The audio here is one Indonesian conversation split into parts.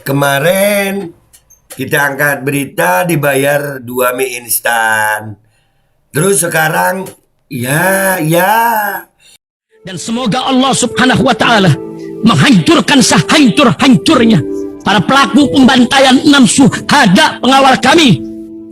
Kemarin kita angkat berita dibayar 2 mie instan. Terus sekarang ya. Dan semoga Allah subhanahu wa ta'ala menghancurkan sehancur-hancurnya para pelaku pembantaian 6 syuhada pengawal kami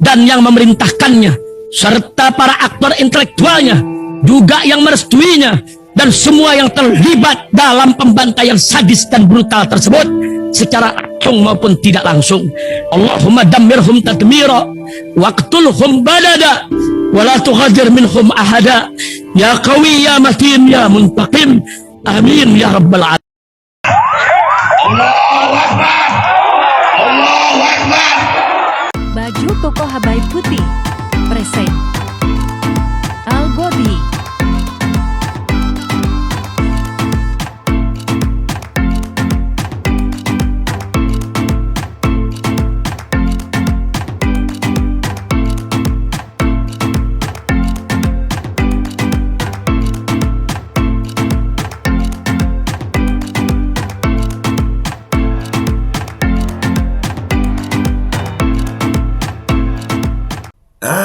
dan yang memerintahkannya, serta para aktor intelektualnya juga yang merestuinya, dan semua yang terlibat dalam pembantaian sadis dan brutal tersebut secara langsung maupun tidak langsung. Allahumma dammirhum tadmira waqtulhum badada wala tughadir minhum ahada ya qawi ya matin ya muntaqim amin ya rabbal alamin. Allahu Akbar, Allahu Akbar. Baju koko Habaib putih present Al-Body.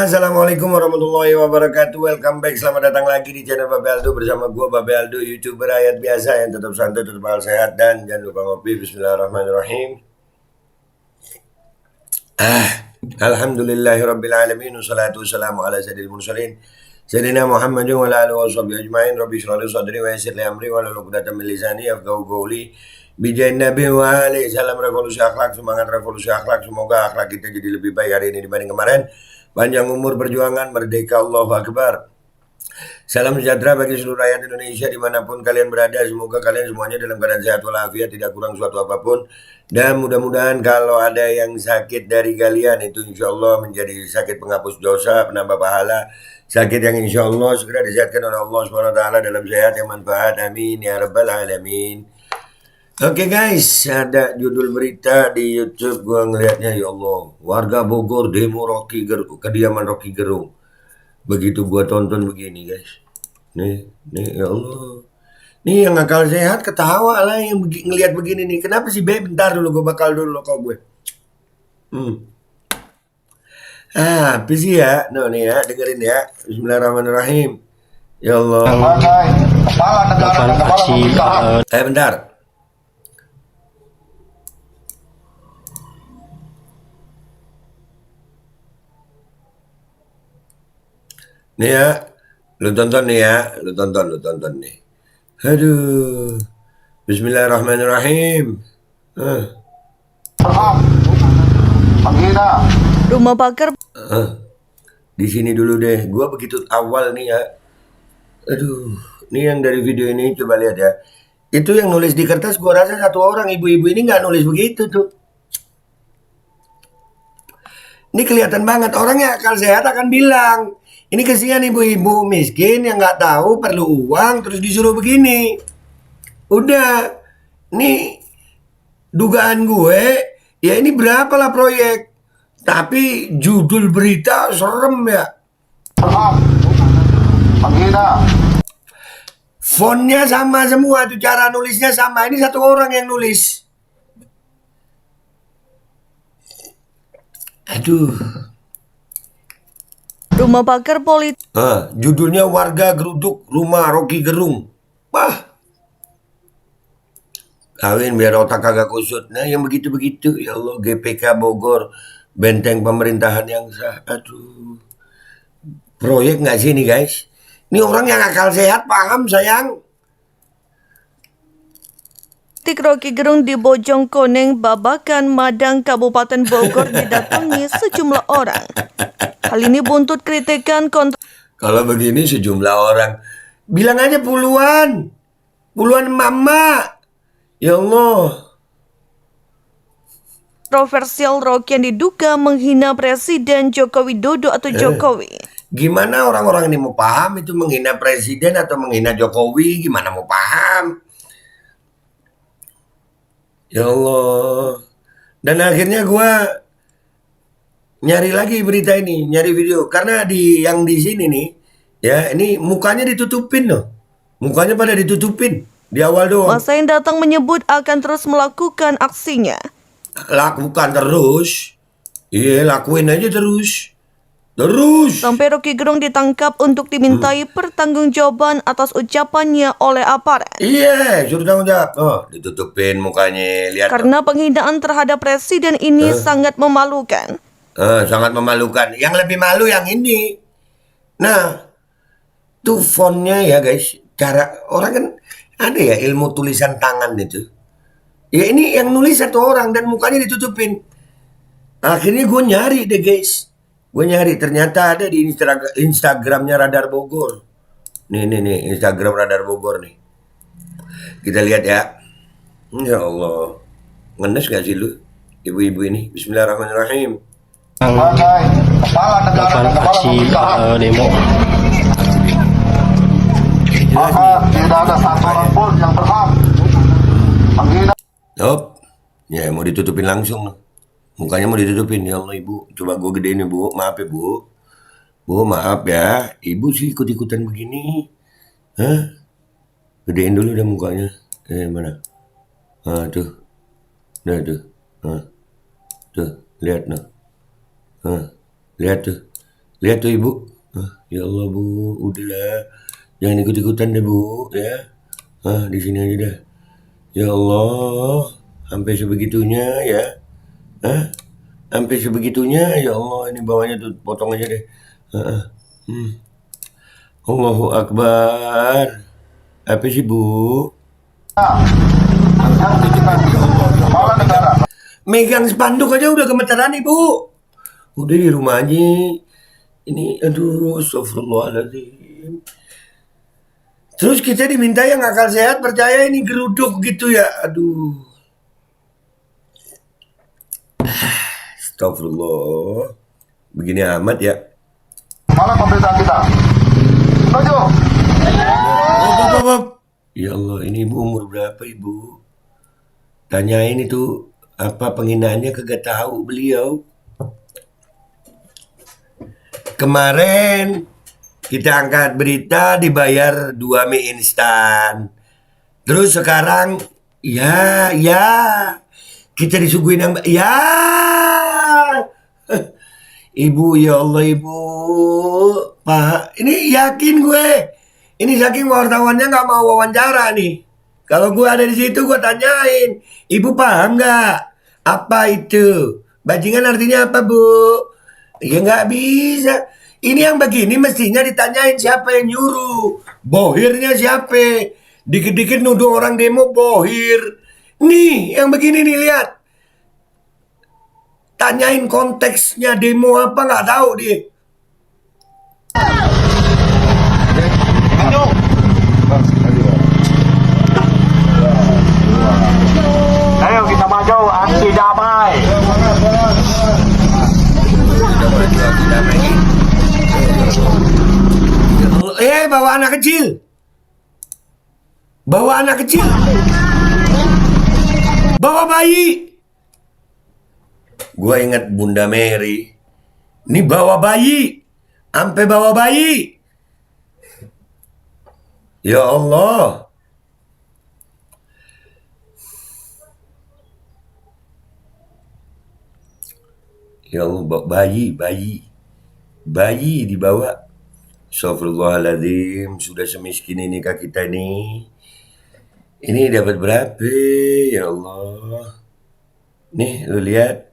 Assalamualaikum warahmatullahi wabarakatuh. Welcome back, selamat datang lagi di channel Babe Aldo bersama gua Babe Aldo, YouTuber rakyat biasa yang tetap santai, tetap akal sehat, dan jangan lupa ngopi. Bismillahirrahmanirrahim. Alhamdulillahirabbil alamin, wassalatu wassalamu ala sayyidil mursalin sayyidina Muhammadin wa ala alihi washabihi ajmain. Rabbi shrah li sadri wa yassir li amri wa hlul 'uqdatam min lisani yafqahu qawli. Bijain Nabi wa alihi. Salam revolusi akhlak, semangat revolusi akhlak. Semoga akhlak kita jadi lebih baik hari ini dibanding kemarin. Panjang umur perjuangan, merdeka, Allahu Akbar. Salam sejahtera bagi seluruh rakyat Indonesia dimanapun kalian berada. Semoga kalian semuanya dalam keadaan sehat walafiat, tidak kurang suatu apapun. Dan mudah-mudahan kalau ada yang sakit dari kalian, itu insya Allah menjadi sakit penghapus dosa, penambah pahala. Sakit yang insya Allah segera disehatkan oleh Allah SWT dalam sehat yang manfaat. Amin ya rabbal alamin. Oke guys, ada judul berita di YouTube, gua ngelihatnya, ya Allah, warga Bogor demo kediaman Rocky Gerung. Begitu gua tonton begini guys, nih ya Allah, nih yang akal sehat ketawa lah yang ngelihat begini nih. Kenapa sih Be? Bentar dulu, gua bakal dulu kok gue. Apa sih ya? No nih ya, dengerin ya. Bismillahirrahmanirrahim. Ya Allah. Kepala negara dan kepala pemerintahan. Bentar. Nih ya, lu tonton nih ya, lu tonton nih. Aduh, Bismillahirrahmanirrahim. Menghina. Rumah bakar Di sini dulu deh, gua begitu awal nih ya. Aduh, nih yang dari video ini coba lihat ya. Itu yang nulis di kertas, gua rasa satu orang, ibu-ibu ini nggak nulis begitu tuh. Ini kelihatan banget, orang yang akal sehat akan bilang, ini kesian ibu-ibu miskin yang nggak tahu perlu uang terus disuruh begini. Udah, nih dugaan gue, ya ini berapalah proyek. Tapi judul berita serem ya. Menghina. Fontnya sama semua, tuh cara nulisnya sama. Ini satu orang yang nulis. Aduh. rumah bakar politik Judulnya warga geruduk rumah Rocky Gerung. Wah. Kawin biar otak kagak kusut. Nah yang begitu-begitu, ya Allah, GPK Bogor, benteng pemerintahan yang sah. Aduh. Proyek nggak sih ini guys? Ini orang yang akal sehat paham sayang. Rocky Gerung di Bojongkoneng, Babakan, Madang, Kabupaten Bogor didatangi sejumlah orang. Hal ini buntut kritikan Kalau begini sejumlah orang, bilang aja puluhan mama. Ya Allah. kontroversial Rocky yang diduga menghina Presiden Joko Widodo atau Jokowi. Gimana orang-orang ini mau paham itu menghina presiden atau menghina Jokowi? Gimana mau paham? Ya Allah. Dan akhirnya gue nyari lagi berita ini, nyari video. Karena yang di sini nih, ya ini mukanya ditutupin loh. Mukanya pada ditutupin di awal doang. Masa yang datang menyebut akan terus melakukan aksinya. lakukan terus. Iya, lakuin aja terus. Terus. Sampai Rocky Gerung ditangkap untuk dimintai pertanggungjawaban atas ucapannya oleh aparat. Iya, suruh tanggung jawab. Oh, ditutupin mukanya, lihat. Karena penghinaan terhadap presiden ini sangat memalukan. Sangat memalukan. Yang lebih malu yang ini. Nah, tuh fontnya ya guys. Cara orang kan ada ya ilmu tulisan tangan itu. Ya ini yang nulis satu orang dan mukanya ditutupin. Akhirnya gue nyari deh guys. Gue nyari ternyata ada di Instagramnya Radar Bogor. Nih Instagram Radar Bogor nih. Kita lihat ya. Ya Allah. Ngenes gak sih lu? Ibu-ibu ini. Bismillahirrahmanirrahim. Sebagai kepala negara dan kepala pemerintahan, demo. maka tidak ada satu orang pun yang berhak menghina. Hop. Ya mau ditutupin langsung. Mukanya mau ditutupin. Ya Allah ibu. Coba gue gedein ya bu. Maaf ya bu. Bu maaf ya. Ibu sih ikut-ikutan begini. Hah? Gedein dulu dah mukanya. Mana? Tuh. Nah tuh. Tuh. Lihat noh. Lihat tuh ibu. Ya Allah bu. Udahlah. Jangan ikut-ikutan deh bu. Ya. Di sini aja dah. Ya Allah. Sampai sebegitunya ya. Sampai sebegitunya ya Allah, ini bawahnya tuh potong aja deh. Allahu Akbar. Apa sih bu? Kepala negara. Megang spanduk aja udah gemeteran ibu. Udah di rumah aja. Ini aduh, astagfirullahaladzim. Terus kita diminta yang akal sehat percaya ini geruduk gitu ya. Aduh. Astagfirullah. Begini amat ya. Kepala pemerintahan kita. Setuju. Ya Allah, ini ibu umur berapa ibu? Tanyain itu apa penghinaannya kagak tahu beliau. Kemarin kita angkat berita dibayar 2 mie instan. Terus sekarang ya kita disuguhin yang ya. Ibu ya Allah ibu. Pak, ini yakin gue. Ini saking wartawannya nggak mau wawancara nih. Kalau gue ada di situ gue tanyain, ibu paham nggak apa itu? Bajingan artinya apa bu? Ya nggak bisa. Ini yang begini mestinya ditanyain siapa yang nyuruh. Bohirnya siapa? Dikit-dikit nuduh orang demo bohir. Nih yang begini nih lihat. Tanyain konteksnya demo apa nggak tahu dia. Ayo kita maju aksi damai. Bawa anak kecil. Bawa anak kecil. Bawa bayi. Gua ingat Bunda Mary. Ini bawa bayi. Sampai bawa bayi. Ya Allah. Ya Allah, bayi dibawa. Astagfirullahaladzim, sudah semiskin ini kak kita nih. Ini dapat berapa ya Allah. Nih lu lihat.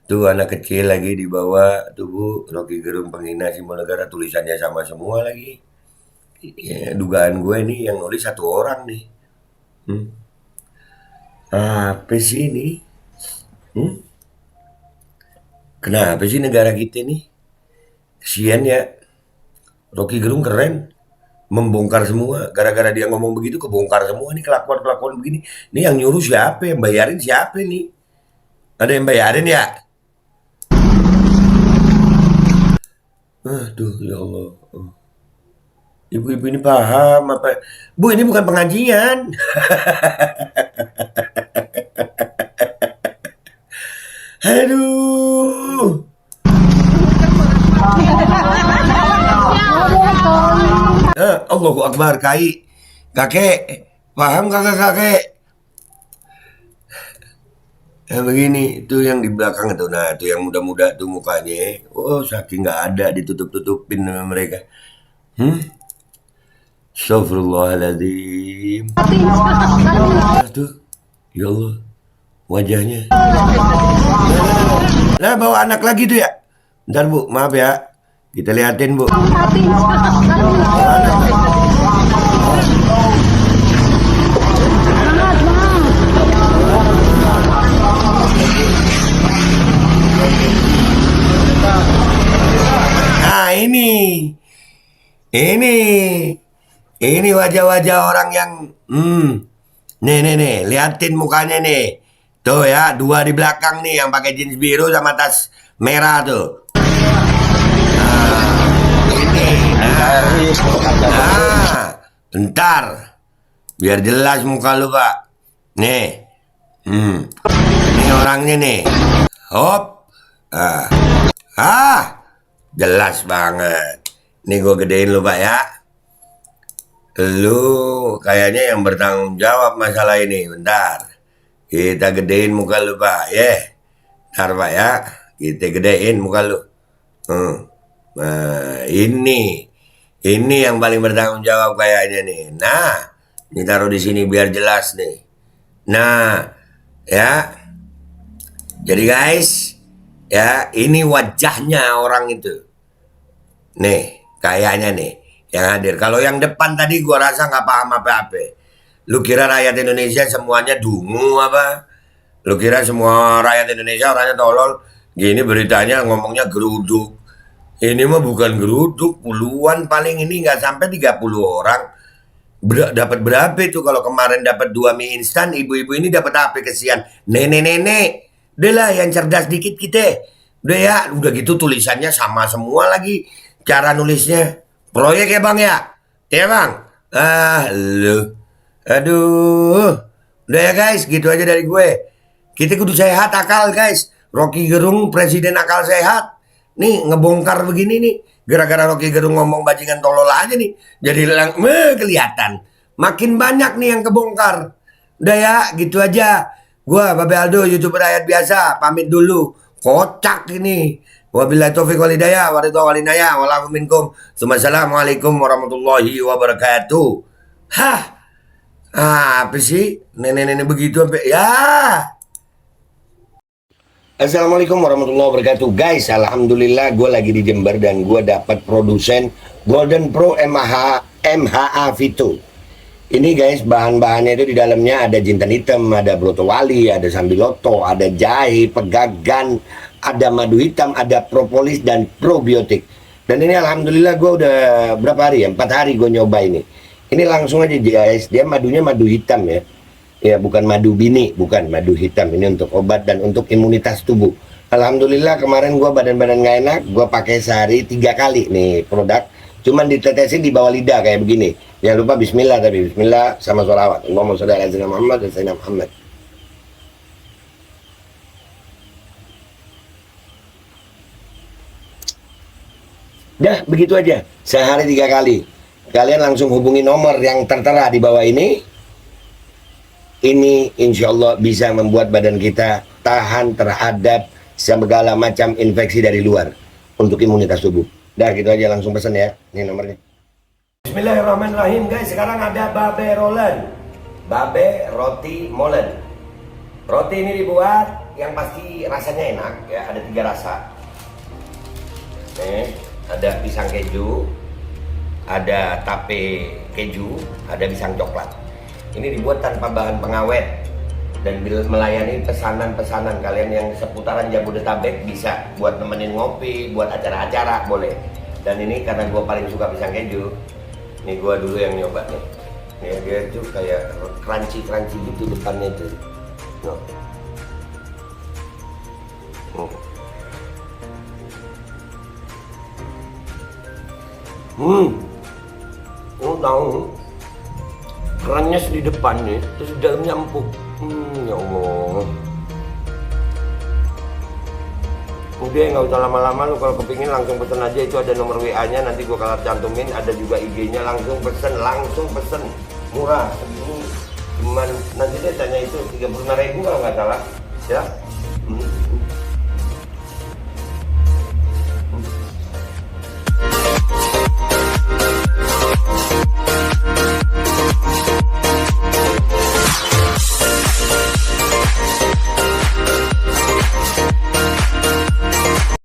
Tuh anak kecil lagi dibawa. Tuh bu, Rocky Gerung penghina simbol negara, tulisannya sama semua lagi. Ya, dugaan gue nih yang nulis satu orang nih. Apa sih ini? Kenapa sih negara kita nih? Kesian ya. Rocky Gerung keren. Membongkar semua. Gara-gara dia ngomong begitu kebongkar semua nih kelakuan-kelakuan begini. Ini yang nyuruh siapa? Yang bayarin siapa nih? Ada yang bayarin ya? Aduh ya Allah. Ibu-ibu ini paham apa? Bu ini bukan pengajian. Aduh. Allahu Akbar kakek. Paham kakek? Nah, begini, itu yang di belakang itu, nah itu yang muda-muda tuh mukanya, oh saking nggak ada ditutup-tutupin sama mereka. Astagfirullahaladzim. Nah, tuh, ya Allah, wajahnya. Nah, bawa anak lagi tuh ya. Bentar Bu, maaf ya, kita liatin Bu. Nah ini wajah-wajah orang yang, nih, liatin mukanya nih, tuh ya, dua di belakang nih yang pakai jeans biru sama tas merah tuh. Ini, bentar, biar jelas muka lu Pak, nih, ini orangnya nih, hop, jelas banget. Nih gue gedein lu Pak ya. Lu kayaknya yang bertanggung jawab masalah ini. Bentar. Kita gedein muka lu Pak. Bentar Pak ya. Kita gedein muka lu. Nah, ini yang paling bertanggung jawab kayaknya nih. Nah, ini taruh di sini biar jelas nih. Nah, ya. Jadi guys, ya ini wajahnya orang itu. Nih, kayaknya nih yang hadir. Kalau yang depan tadi gua rasa nggak paham apa-apa. Lu kira rakyat Indonesia semuanya dungu apa? Lu kira semua rakyat Indonesia orangnya tolol? Gini beritanya ngomongnya geruduk. Ini mah bukan geruduk, puluhan paling, ini nggak sampai 30 orang. Dapat berapa itu? Kalau kemarin dapat 2 mie instan, ibu-ibu ini dapat apa kesian? Nenek-nenek. Udah lah yang cerdas dikit kita. Udah ya, udah gitu tulisannya sama semua lagi. Cara nulisnya. Proyek ya Bang ya? Ya Bang? Lu. Aduh. Udah ya guys, gitu aja dari gue. Kita kudu sehat akal guys. Rocky Gerung presiden akal sehat. Nih ngebongkar begini nih. Gara-gara Rocky Gerung ngomong bajingan tolol aja nih. Jadi kelihatan. Makin banyak nih yang kebongkar. Udah ya, gitu aja. Gua Babe Aldo, YouTuber rakyat biasa, pamit dulu. Kocak ini. Wabillahi taufiq wal hidayah, waridho walinaya, walakum minkum. Assalamualaikum warahmatullahi wabarakatuh. Apa sih? Nenek-nenek begitu sampai ya. Assalamualaikum warahmatullahi wabarakatuh. Guys, alhamdulillah gue lagi di Jember dan gue dapat produsen Golden Pro MHA Vito. Ini guys, bahan-bahannya itu di dalamnya ada jintan hitam, ada broto wali, ada sambiloto, ada jahe, pegagan, ada madu hitam, ada propolis dan probiotik. Dan ini alhamdulillah gue udah berapa hari ya? 4 hari gue nyoba ini. Ini langsung aja guys, dia madunya madu hitam ya. Ya bukan madu bini, bukan madu hitam. Ini untuk obat dan untuk imunitas tubuh. Alhamdulillah kemarin gue badan-badan gak enak, gue pakai sehari 3 kali nih produk. Cuman ditetesin di bawah lidah kayak begini. Jangan lupa bismillah, tapi bismillah sama sholawat. Allahumma sholli ala sayyidina Muhammad dan sayyidina Muhammad. Dah, begitu aja. Sehari 3 kali. Kalian langsung hubungi nomor yang tertera di bawah ini. Ini insya Allah bisa membuat badan kita tahan terhadap segala macam infeksi dari luar. Untuk imunitas tubuh. Dah, gitu aja, langsung pesan ya. Ini nomornya. Bismillahirrahmanirrahim guys. Sekarang ada Babe Rolen. Babe Roti Molen. Roti ini dibuat yang pasti rasanya enak ya. Ada 3 rasa. Nih, ada pisang keju, ada tape keju, ada pisang coklat. Ini dibuat tanpa bahan pengawet dan melayani pesanan-pesanan kalian yang seputaran Jabodetabek, bisa buat nemenin ngopi, buat acara-acara boleh. Dan ini karena gue paling suka pisang keju, nih gue dulu yang nyoba nih. Nih dia tuh kayak crunchy gitu depannya tuh. Tahu kerannya di depan nih, terus di dalamnya empuk. Ya Allah. Udah nggak usah lama-lama, lu kalau kepingin langsung pesen aja, itu ada nomor WA-nya, nanti gua kalau cantumin, ada juga IG-nya, langsung pesen, murah, segini cuman Nanti dia tanya itu 35.000 kalau nggak salah. Ya.